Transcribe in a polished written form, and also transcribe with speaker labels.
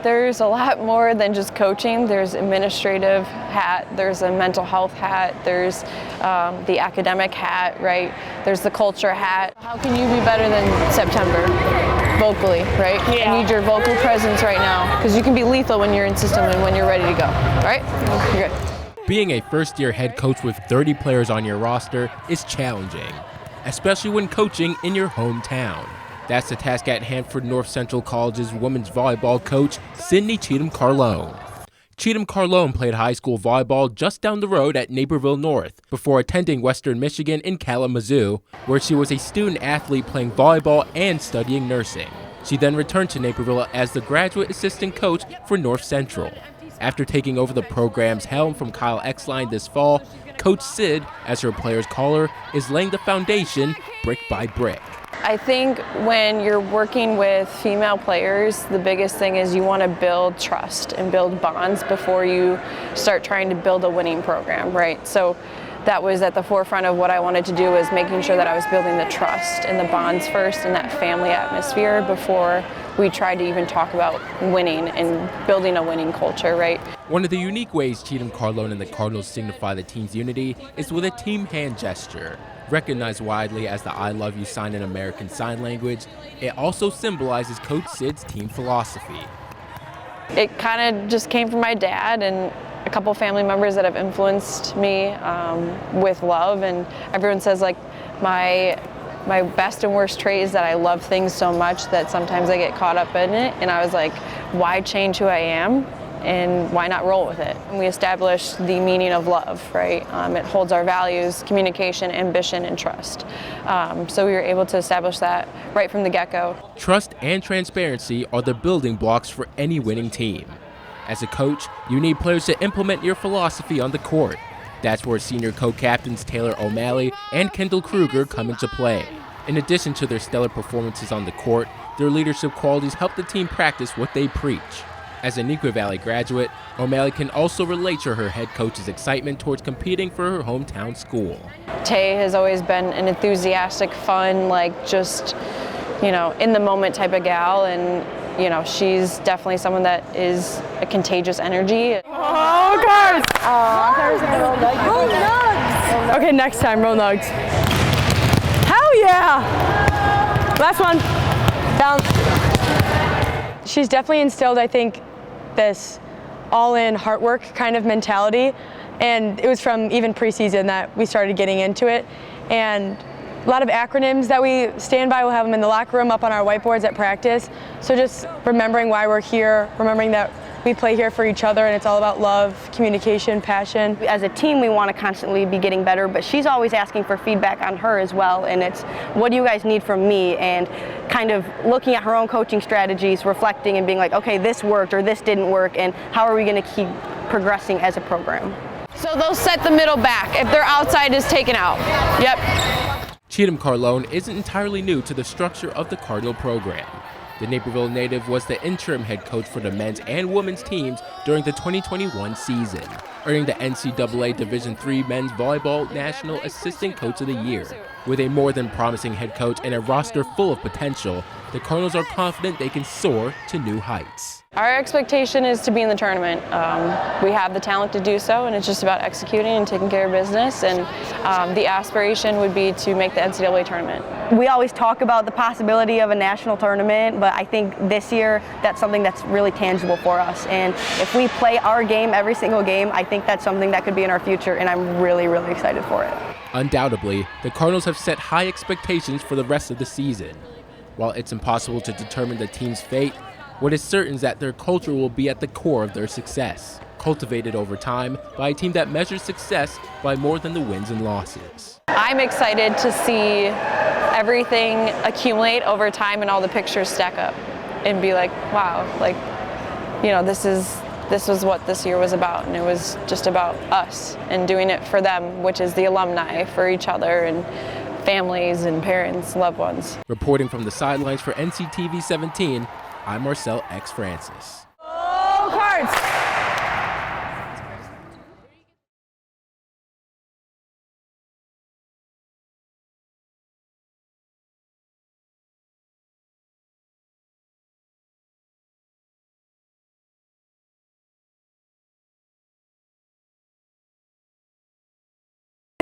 Speaker 1: There's a lot more than just coaching. There's administrative hat, there's a mental health hat, there's the academic hat, right? There's the culture hat. How can you be better than September? Vocally, right?
Speaker 2: Yeah.
Speaker 1: I need your vocal presence right now, because you can be lethal when you're in system and when you're ready to go, right? You're good.
Speaker 3: Being a first-year head coach with 30 players on your roster is challenging, especially when coaching in your hometown. That's the task at hand for North Central College's women's volleyball coach, Cheatham Carlone. Cheatham Carlone played high school volleyball just down the road at Naperville North before attending Western Michigan in Kalamazoo, where she was a student athlete playing volleyball and studying nursing. She then returned to Naperville as the graduate assistant coach for North Central. After taking over the program's helm from Kyle Exline this fall, Coach Sid, as her players call her, is laying the foundation brick by brick.
Speaker 1: I think when you're working with female players, the biggest thing is you want to build trust and build bonds before you start trying to build a winning program, right? So that was at the forefront of what I wanted to do, was making sure that I was building the trust and the bonds first and that family atmosphere before we tried to even talk about winning and building a winning culture, right?
Speaker 3: One of the unique ways Cheatham Carlone and the Cardinals signify the team's unity is with a team hand gesture. Recognized widely as the I love you sign in American Sign Language, it also symbolizes Coach Sid's team philosophy.
Speaker 1: It kind of just came from my dad and a couple family members that have influenced me with love, and everyone says like my best and worst trait is that I love things so much that sometimes I get caught up in it, and I was like, why change who I am? And why not roll with it? And we established the meaning of love, right? It holds our values, communication, ambition, and trust. So we were able to establish that right from the get-go.
Speaker 3: Trust and transparency are the building blocks for any winning team. As a coach, you need players to implement your philosophy on the court. That's where senior co-captains Taylor O'Malley and Kendall Kruger come into play. In addition to their stellar performances on the court, their leadership qualities help the team practice what they preach. As a Neuqua Valley graduate, O'Malley can also relate to her head coach's excitement towards competing for her hometown school.
Speaker 1: Tay has always been an enthusiastic, fun, like just, in the moment type of gal, and she's definitely someone that is a contagious energy.
Speaker 2: Oh, cards! Roll nugs! Okay, next time, roll nugs. Hell yeah! Last one. Down. She's definitely instilled, I think, this all-in heart work kind of mentality, and it was from even preseason that we started getting into it. And a lot of acronyms that we stand by, we'll have them in the locker room, up on our whiteboards at practice. So just remembering why we're here, remembering that we play here for each other, and it's all about love, communication, passion.
Speaker 4: As a team, we want to constantly be getting better, but she's always asking for feedback on her as well, and it's, what do you guys need from me? And kind of looking at her own coaching strategies, reflecting and being like, okay, this worked or this didn't work, and how are we going to keep progressing as a program?
Speaker 1: So they'll set the middle back. If they're outside, is taken out. Yep.
Speaker 3: Cheatham Carlone isn't entirely new to the structure of the Cardinal program. The Naperville native was the interim head coach for the men's and women's teams during the 2021 season, earning the NCAA Division III Men's Volleyball National Assistant Coach of the Year. With a more than promising head coach and a roster full of potential, the Cardinals are confident they can soar to new heights.
Speaker 1: Our expectation is to be in the tournament. We have the talent to do so, and it's just about executing and taking care of business, and the aspiration would be to make the NCAA tournament.
Speaker 4: We always talk about the possibility of a national tournament, but I think this year that's something that's really tangible for us, and if we play our game every single game, I think that's something that could be in our future, and I'm really, really excited for it.
Speaker 3: Undoubtedly, the Cardinals have set high expectations for the rest of the season. While it's impossible to determine the team's fate, what is certain is that their culture will be at the core of their success, cultivated over time by a team that measures success by more than the wins and losses.
Speaker 1: I'm excited to see everything accumulate over time and all the pictures stack up and be like, wow, like, this was what this year was about, and it was just about us and doing it for them, which is the alumni, for each other and families and parents, loved ones.
Speaker 3: Reporting from the sidelines for NCTV 17, I'm Marcel X. Francis.
Speaker 2: Oh, cards!